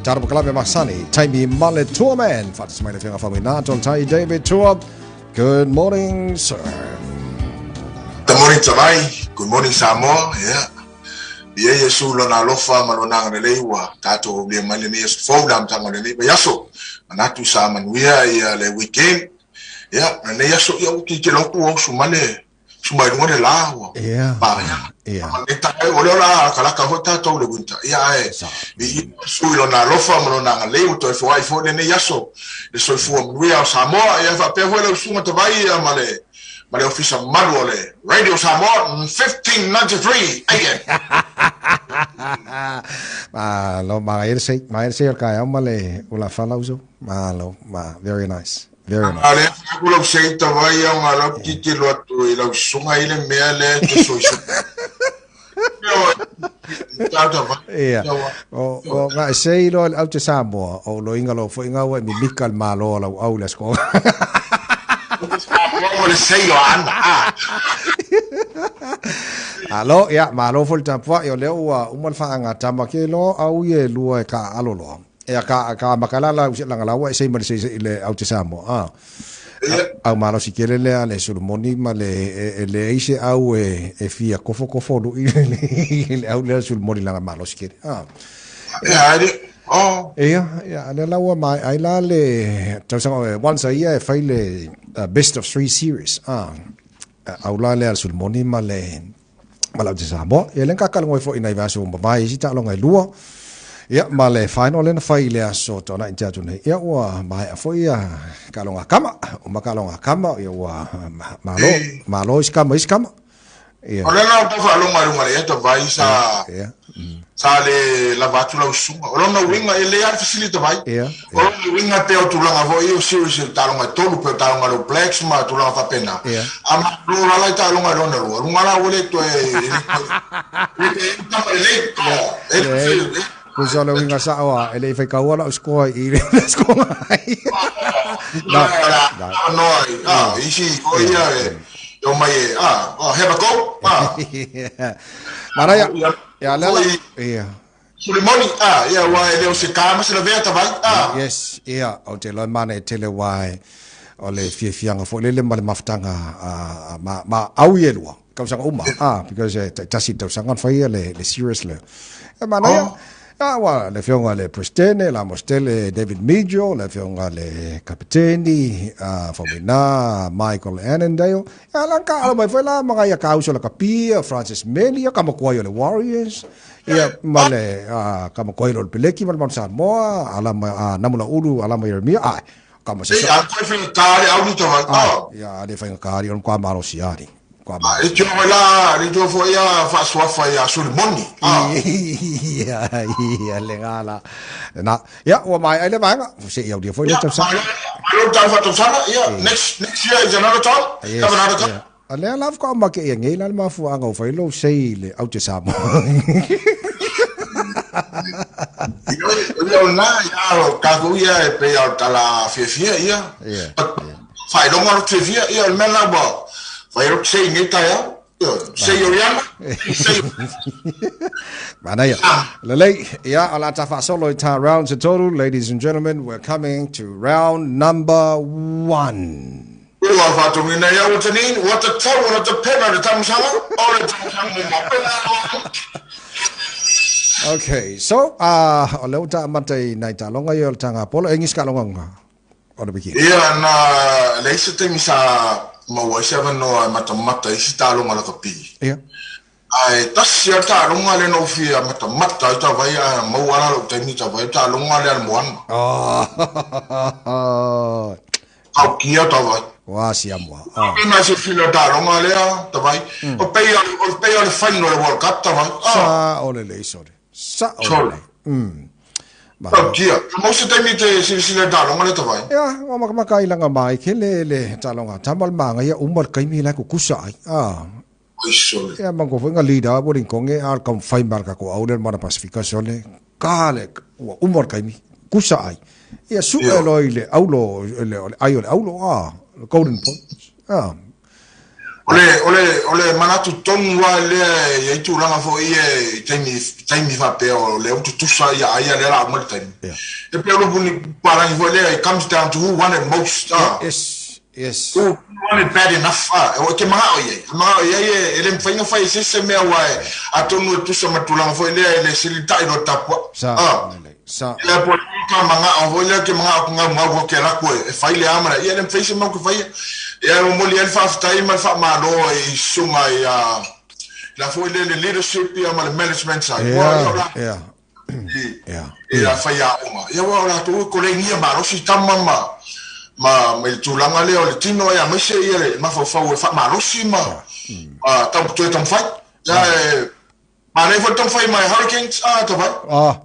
Tarap Kalame Masani, Taimi Male TUAMAN, Fatis Maile Fianga Faumuina, Ton Tai David Tua. Good morning, sir. Good morning, Taimi. Good morning, Samoa. Yeah. Ye Yesu lo na lofa malona ngalewa tato le malini Yesu fodam tangale le yaso manatu sa manuia ya le weekend ya na yaso ya ki lo ku su male su mai ngore la wa Yeah. ba ya maneta ole la kala ka hota to le winter ya su lo na lofa malona ngalewa to fo ai fo ne yaso le so fu manuia Samoa ya fa pe ho su mata bai ya male Male official manuale Radio Samoa 1593 again. Lo mair sei ka male ula falauzo. Very nice. Very nice. Ale kulo sei to vai ngalo kiki lo tu ilo sunga ile mele to so. Yeah. O nga sei lo au te Samoa o lo ingalo fo ingawa mi mikal malo la au la sko. Alo ya malo fol tampo yo leo umal fa nga tama ke lo au ye lua ka alolo ya ka makalala usila ngala wa sei mali sei le au te Samoa au malo si kele le sulmoni male le ise au e fia kofo lu ile au le sulmoni la malo si kele yeah, and lawa mai ai la le tausa once a year fai le best of 3 series au la le sul moni male mala de Samoa e len ka kalngoi fo ina vaso mai si ta longa lua ya male final en fai le aso to na inta tune ya wa mai fo ya kalonga kama o makalonga kama ya wa malo iskama yeah. Ole na to fa longa ya to vai sa sale la vatula usunga olona winga ele ar facilita vai olona winga te o tulanga vo io serious talonga tolu pe talonga lo plex ma tulanga fa pena ama lo la talonga lona lo ngala wole to Kusa le winga sa wa ele fa ka wala usko I sko no isi o ia o mai have a go Mara ya lela Sulimoni ya wa ele o se kama se levea vai yes ya o te lo mane tele wai o le fianga fo le mal maftanga ma au yelwa ka sanga uma because tasi to sanga fai le serious le mana ya wa le fionga le Prestene la mostele David Mijo le fionga le kapiteni Faumuina Michael Annandale ya lanka ala mai foi la mga ya kauso la kapia Francis Melia kama kwa le Warriors ya male kama kwa le Peleki mal Samoa ala namula ulu ala mai Yeremia kama se ya ko fin kare au ni to ya de fa kare on kwa maro siari e jo la ri jo fo ya fa swafa ya Sulimoni ya legala na ya wa mai ele banga se ya dia foi le tsa lo ta fa to sana ya next year is another time ale love ko ma ke ngi la ma fu anga foi lo sei le au te Samoa yo na ya ka ku ya pe ya tala fie ya fai lo ngaro te fie ya el mena ba fai ro sei ngita ya sei yo ya Mana ya lele ya ala ta fa solo ta rounds in total ladies and gentlemen we're coming to round number 1 Ua fatu mina ya utani wata tau wata pena de tamsanga ora tamsanga Okay, so ole uta matai nai ta longa yo tanga polo engis ka longa ora biki ya na leise te misa mo wa no mata isi ta longa la kapi ya ai tas ya ta longa le no fi mata ta vai mo wala lo te mita vai ta longa le mo an au kia ta vai wa siamwa ina se filo ta longa le ta vai o pe le final le World Cup ta vai sa ole le sore sa ole Kia, mo se te mite sile ta longa le ta vai ya o maka ilanga mai ke le ta longa tamal manga ya umar kai mi la ku kusai ya mango fo nga lida bo rin konge al kom fai marka ko auler mana pacificazione kale umar kai mi kusai ya su eloile aulo le aulo golden points ole manatu tonu wa le e tu langa fo e Taimi fa pe o le tu sa ya le la mo Taimi e pe lo buni para ni vole it comes down to who wanted most yes who wanted bad enough o ke ma o ye ele mfainga fa se me wa atonu tu sa matulanga fo le silita ino tapo sa le po ka manga o vole ke manga nga ke la ko e fa ile amara ye le mfaise mo ko fa ya mo le fa Taimi fa ma lo e sunga ya la foi le leadership ya mal management side ya fa ya uma ya wa la tu ko le ni ma lo si tamma ma tu la ngale o le tino ya me se ye ma fa ma lo si ma tam tu tam fa ya ma le fo tam fa my hurricanes to ba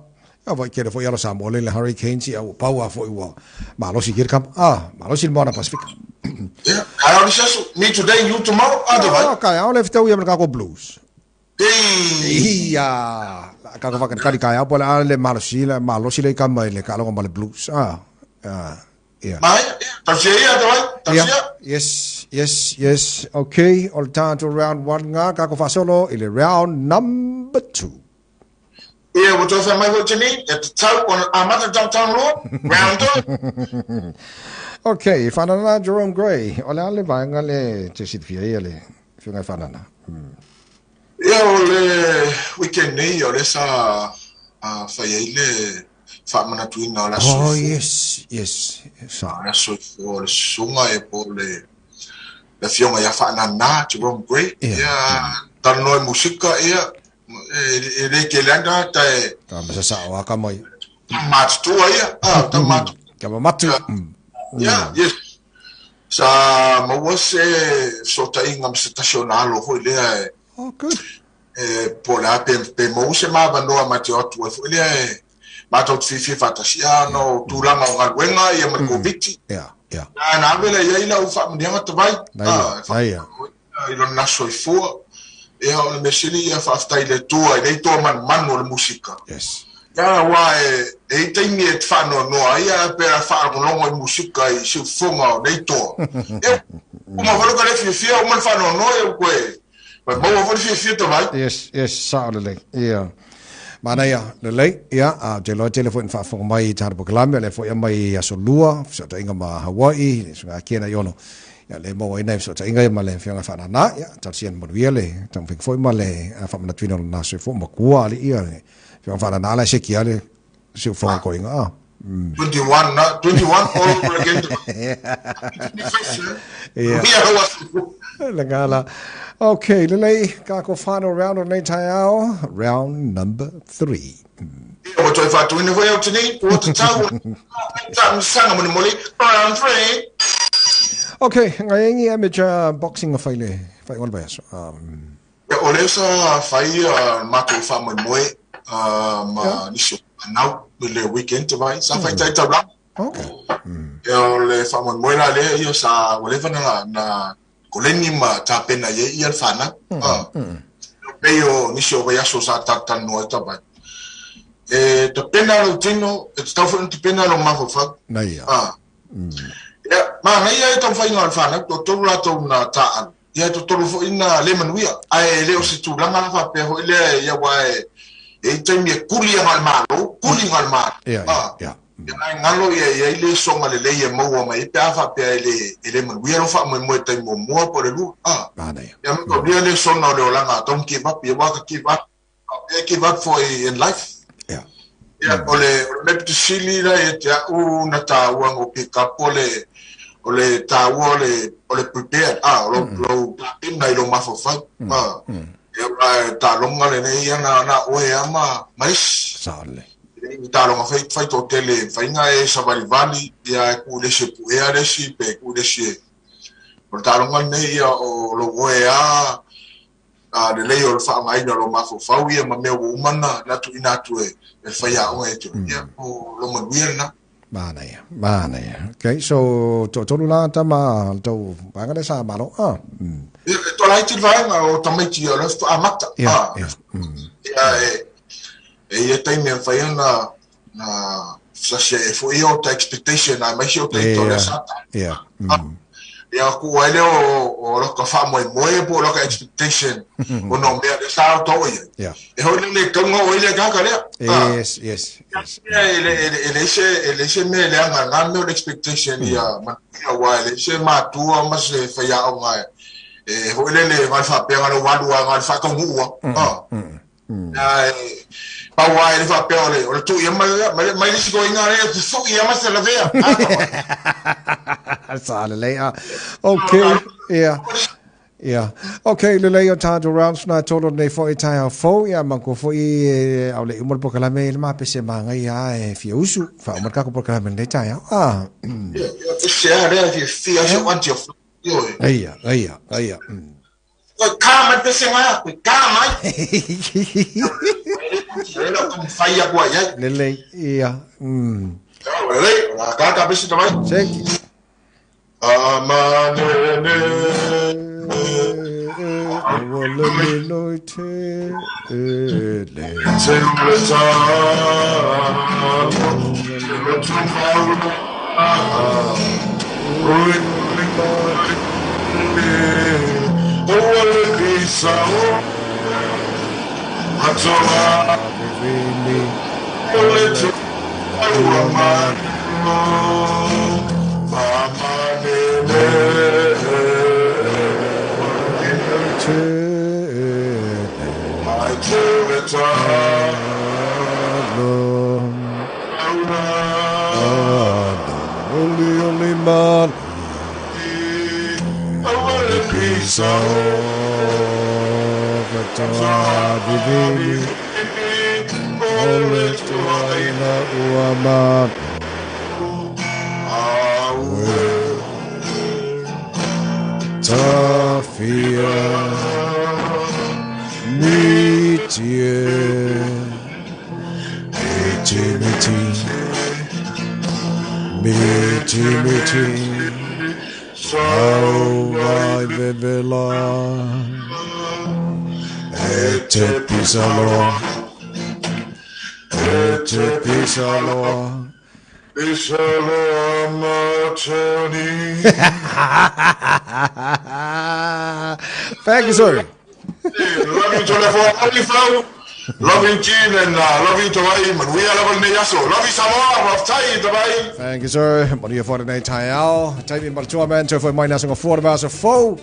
vai kere fo yalo Samoa le hurricanes ya pa wa fo wa ma lo si kir kam ma lo si mo na Pacific I only says me today, you tomorrow. Okay, I only tell you I'm going to blues. Iya, kako fakan kali kaya pole ale malosi le kamai le kalo ngomale blues. Yeah. Yes. Okay, all time to round 1 nga kako fa solo ile round number 2. Yeah, what was my watching at the top on Amata downtown road, round 2. Okay, fanana Jerome Gray. Ole ale vai ngale te sit fie ele. Fiunga fanana. Ole weekend ni ole sa fa ile fa mana tuina la so. Oh yes. Sa so for sunga e pole. La fiunga ya fanana Jerome Gray. Ya tanoi musika ya ele ke langa ta masa sa wa kamoi. Mat tu ya. Tamat. Kama matu. Yes. Sa mawase sota ingam stationalo ho le. Oh, good. Pola pe mo se ma bando amati otu fo le ma tot fifi fatasiano tulanga ngalwenga ya makoviti. Yeah. Na vele ya ila ufa mdianga tabai. Ilo naso ifo. E o mesili ya fafta ile TUAMAN no musika. Yes. Ya wa Taimi et fano no ia pera fa con longo musica e si fonga dei to uma volo ka le fi o mal fano no e kwe ma mo volo fi to vai yes saudele yeah mana ya le ya je lo telefon fa fo mai tar bo klambe le fo ya mai ya solua so ta inga ma Hawaii so ka kena yono ya le mo ina so ta inga ma le fi nga fa na ya ta sien mo viele tam fo ma le fa na twino na so fo ma kwa le ia fi fa na la se kiale so phone going 21 all over again. Lagala. Okay, Lele, kako final round on round number 3. What if I do in the way out today? What the round 3. Okay, ngayon image boxing of file on best. Olesa fai mato fa mo ma nisho now le weekend vai sa fai tai tabla. Okay. Le fa mo la le io sa voleva na koleni ma ta pena ye il fana. Peio nisho vai aso sa tatan no tabai. Te pena lo tino, sta fu te pena lo ma fa. Na ia. Ma na ia ta fai no fana, to la to na ta. Ia to fo ina lemon wia. Ai le o si tu langa fa pe ho le ia wa Taimi kuli ngal malo. Yeah. Ngalo ye le songa le mo ma ipa fa pe le mo wia fa mo Taimi mo por le lu. Ya mo bia le songa le langa don't give up, you want to give up for in life. Ya ole me ptisili la ya una ta wango pick up ole ta ole prepare lo ina lo ma fa ta longa le nei na oe ama mais sale ta longa fai to tele fai nga e savalivali ya ku le se pu e le si pe ku le si por ta longa nei o lo oe le le o fa mai no lo ma fa wi ma me wo mana na tu ina tu e fai ya o e tu ya o lo mo wirna mana ya okay so to la tama to bangale sa malo to la ti vai o tamiti o lo amata e Taimi fai na sa se fo io ta expectation I mai o te to la sata ya ku wale o lo ka fa mo po lo ka expectation o no me sa to Yeah. e ho le ka ngo ile ka ka le Yes. ele se me le nga me expectation ya ma ya wa ele se ma tu ma se fa ya o nga e ho le ma fa pe ga lo wa nga fa ka ngu pa wa ele fa pe o tu ya ma le si go nga le tu so ya ma se la vea Later. Okay. Yeah. Okay, le leo tanto rounds na tolo nei foi tai fo ya manko foi au le mo pokala me ma pese manga ya fi usu fa mo ka ko pokala me nei tai se ara fi ya want you Ai. Kama pese nga kama ele como faia kwa ya Le ya ka pese tamai amanene only man peace of Taimi only TUAMAN Tafia Miti Samoa Vevela Ete Pisalo Thank you, sir. Love you, Jean, and love you, Taimi. We are loving Yaso. Love you, Samoa. Love Taimi. Thank you, sir. Maria for the night. Taimi, Taimi, TUAMAN. So for my national 4 hours of 4.